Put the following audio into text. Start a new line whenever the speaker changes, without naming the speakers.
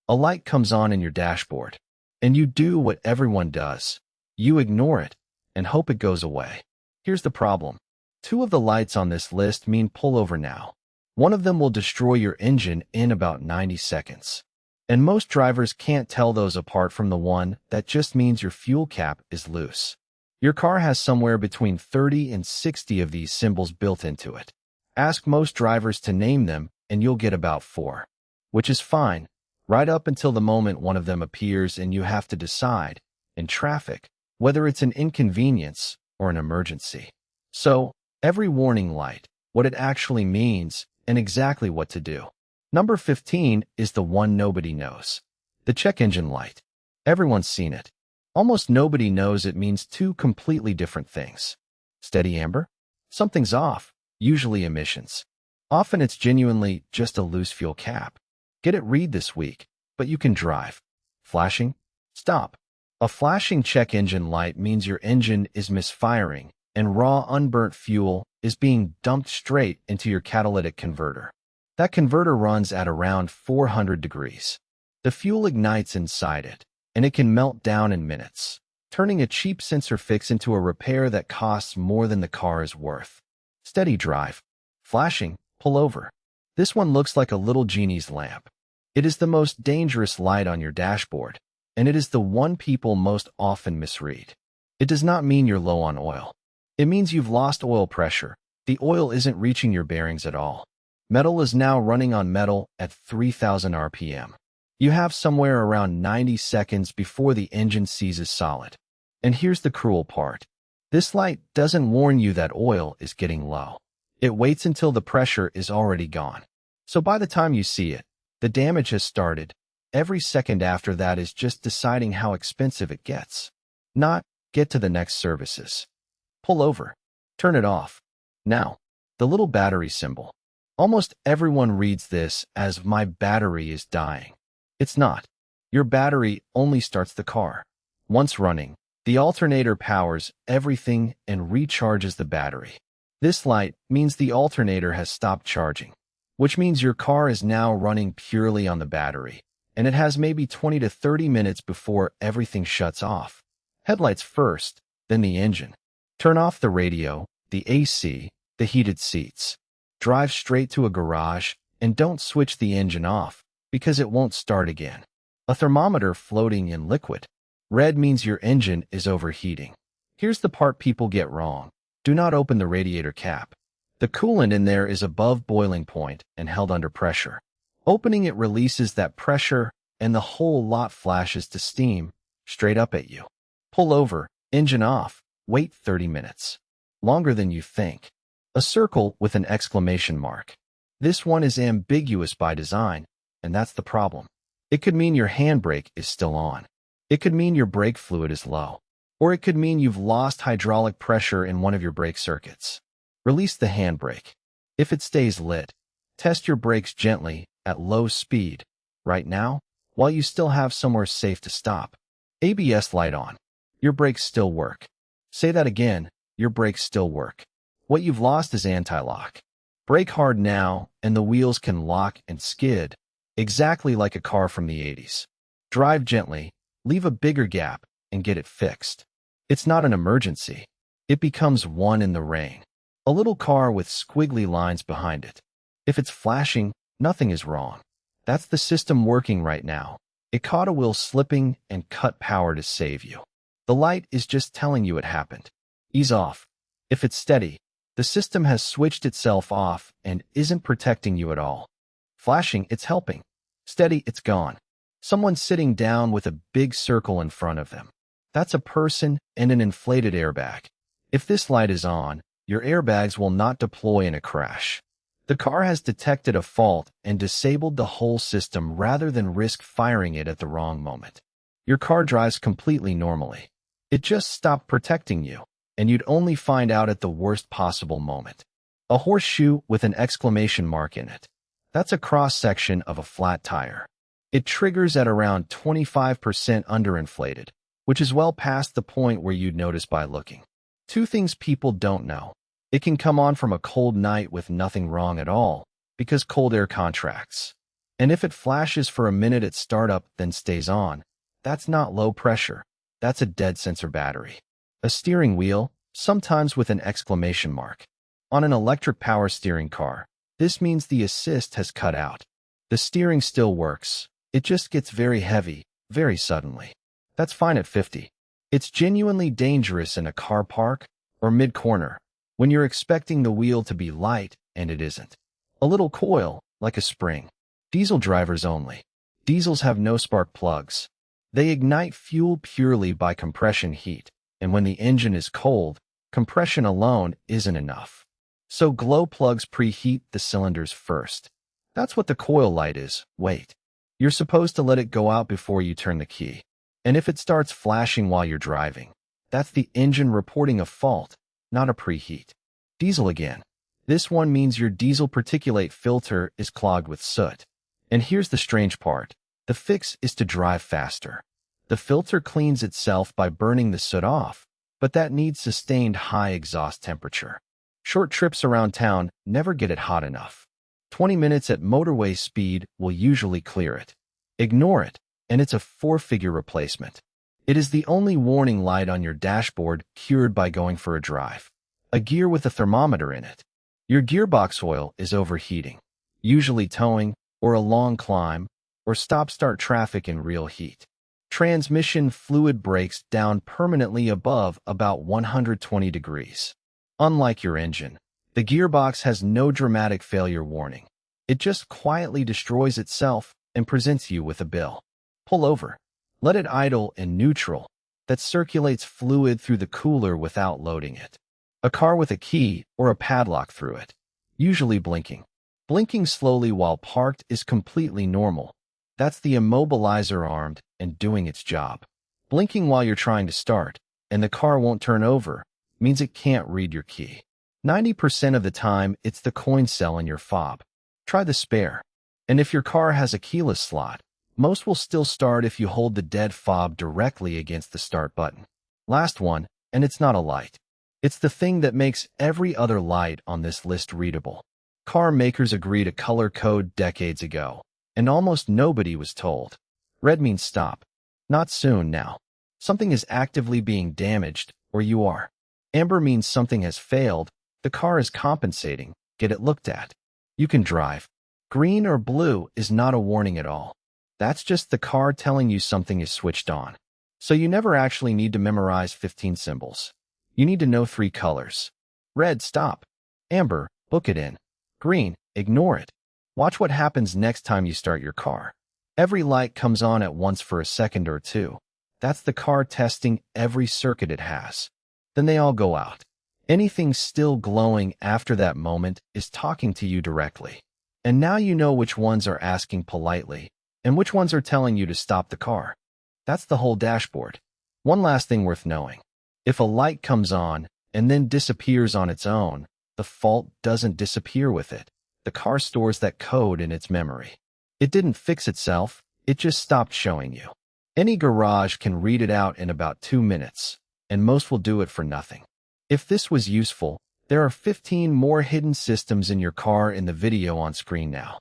A light comes on in your dashboard, and you do what everyone does. You ignore it and hope it goes away. Here's the problem. Two of the lights on this list mean pull over now. One of them will destroy your engine in about 90 seconds. And most drivers can't tell those apart from the one that just means your fuel cap is loose. Your car has somewhere between 30 and 60 of these symbols built into it. Ask most drivers to name them, and you'll get about 4. Which is fine, right up until the moment one of them appears and you have to decide, in traffic, whether it's an inconvenience or an emergency. So, every warning light, what it actually means, and exactly what to do. Number 15 is the one nobody knows. The check engine light. Everyone's seen it. Almost nobody knows it means two completely different things. Steady amber? Something's off, usually emissions. Often it's genuinely just a loose fuel cap. Get it read this week, but you can drive. Flashing? Stop. A flashing check engine light means your engine is misfiring and raw unburnt fuel is being dumped straight into your catalytic converter. That converter runs at around 400 degrees. The fuel ignites inside it, and it can melt down in minutes, turning a cheap sensor fix into a repair that costs more than the car is worth. Steady drive. Flashing, pull over. This one looks like a little genie's lamp. It is the most dangerous light on your dashboard, and it is the one people most often misread. It does not mean you're low on oil. It means you've lost oil pressure. The oil isn't reaching your bearings at all. Metal is now running on metal at 3,000 RPM. You have somewhere around 90 seconds before the engine seizes solid. And here's the cruel part. This light doesn't warn you that oil is getting low. It waits until the pressure is already gone. So by the time you see it, the damage has started. Every second after that is just deciding how expensive it gets. Not, get to the next services. Pull over. Turn it off. Now, the little battery symbol. Almost everyone reads this as my battery is dying. It's not. Your battery only starts the car. Once running, the alternator powers everything and recharges the battery. This light means the alternator has stopped charging, which means your car is now running purely on the battery, and it has maybe 20 to 30 minutes before everything shuts off. Headlights first, then the engine. Turn off the radio, the AC, the heated seats. Drive straight to a garage and don't switch the engine off because it won't start again. A thermometer floating in liquid. Red means your engine is overheating. Here's the part people get wrong. Do not open the radiator cap. The coolant in there is above boiling point and held under pressure. Opening it releases that pressure and the whole lot flashes to steam straight up at you. Pull over, engine off, wait 30 minutes. Longer than you think. A circle with an exclamation mark. This one is ambiguous by design, and that's the problem. It could mean your handbrake is still on. It could mean your brake fluid is low. Or it could mean you've lost hydraulic pressure in one of your brake circuits. Release the handbrake. If it stays lit, test your brakes gently at low speed. Right now, while you still have somewhere safe to stop. ABS light on. Your brakes still work. Say that again, your brakes still work. What you've lost is anti-lock. Brake hard now, and the wheels can lock and skid, exactly like a car from the 80s. Drive gently, leave a bigger gap, and get it fixed. It's not an emergency. It becomes one in the rain. A little car with squiggly lines behind it. If it's flashing, nothing is wrong. That's the system working right now. It caught a wheel slipping and cut power to save you. The light is just telling you it happened. Ease off. If it's steady, the system has switched itself off and isn't protecting you at all. Flashing, it's helping. Steady, it's gone. Someone's sitting down with a big circle in front of them. That's a person and an inflated airbag. If this light is on, your airbags will not deploy in a crash. The car has detected a fault and disabled the whole system rather than risk firing it at the wrong moment. Your car drives completely normally. It just stopped protecting you, and you'd only find out at the worst possible moment. A horseshoe with an exclamation mark in it. That's a cross-section of a flat tire. It triggers at around 25% underinflated, which is well past the point where you'd notice by looking. Two things people don't know. It can come on from a cold night with nothing wrong at all, because cold air contracts. And if it flashes for a minute at startup then stays on, that's not low pressure. That's a dead sensor battery. A steering wheel, sometimes with an exclamation mark. On an electric power steering car, this means the assist has cut out. The steering still works. It just gets very heavy, very suddenly. That's fine at 50. It's genuinely dangerous in a car park or mid-corner when you're expecting the wheel to be light and it isn't. A little coil, like a spring. Diesel drivers only. Diesels have no spark plugs. They ignite fuel purely by compression heat, and when the engine is cold, compression alone isn't enough. So glow plugs preheat the cylinders first. That's what the coil light is. Wait. You're supposed to let it go out before you turn the key. And if it starts flashing while you're driving, that's the engine reporting a fault, not a preheat. Diesel again. This one means your diesel particulate filter is clogged with soot. And here's the strange part. The fix is to drive faster. The filter cleans itself by burning the soot off, but that needs sustained high exhaust temperature. Short trips around town never get it hot enough. 20 minutes at motorway speed will usually clear it. Ignore it, and it's a 4-figure replacement. It is the only warning light on your dashboard cured by going for a drive. A gear with a thermometer in it. Your gearbox oil is overheating, usually towing, or a long climb, or stop-start traffic in real heat. Transmission fluid breaks down permanently above about 120 degrees. Unlike your engine, the gearbox has no dramatic failure warning. It just quietly destroys itself and presents you with a bill. Pull over. Let it idle in neutral. That circulates fluid through the cooler without loading it. A car with a key or a padlock through it. Usually blinking. Blinking slowly while parked is completely normal. That's the immobilizer armed and doing its job. Blinking while you're trying to start, and the car won't turn over, means it can't read your key. 90% of the time, it's the coin cell in your fob. Try the spare. And if your car has a keyless slot, most will still start if you hold the dead fob directly against the start button. Last one, and it's not a light. It's the thing that makes every other light on this list readable. Car makers agreed a color code decades ago, and almost nobody was told. Red means stop. Not soon now. Something is actively being damaged, or you are. Amber means something has failed. The car is compensating. Get it looked at. You can drive. Green or blue is not a warning at all. That's just the car telling you something is switched on. So you never actually need to memorize 15 symbols. You need to know 3 colors. Red, stop. Amber, book it in. Green, ignore it. Watch what happens next time you start your car. Every light comes on at once for a second or two. That's the car testing every circuit it has. Then they all go out. Anything still glowing after that moment is talking to you directly. And now you know which ones are asking politely and which ones are telling you to stop the car. That's the whole dashboard. One last thing worth knowing. If a light comes on and then disappears on its own, the fault doesn't disappear with it. The car stores that code in its memory. It didn't fix itself, it just stopped showing you. Any garage can read it out in about 2 minutes, and most will do it for nothing. If this was useful, there are 15 more hidden systems in your car in the video on screen now.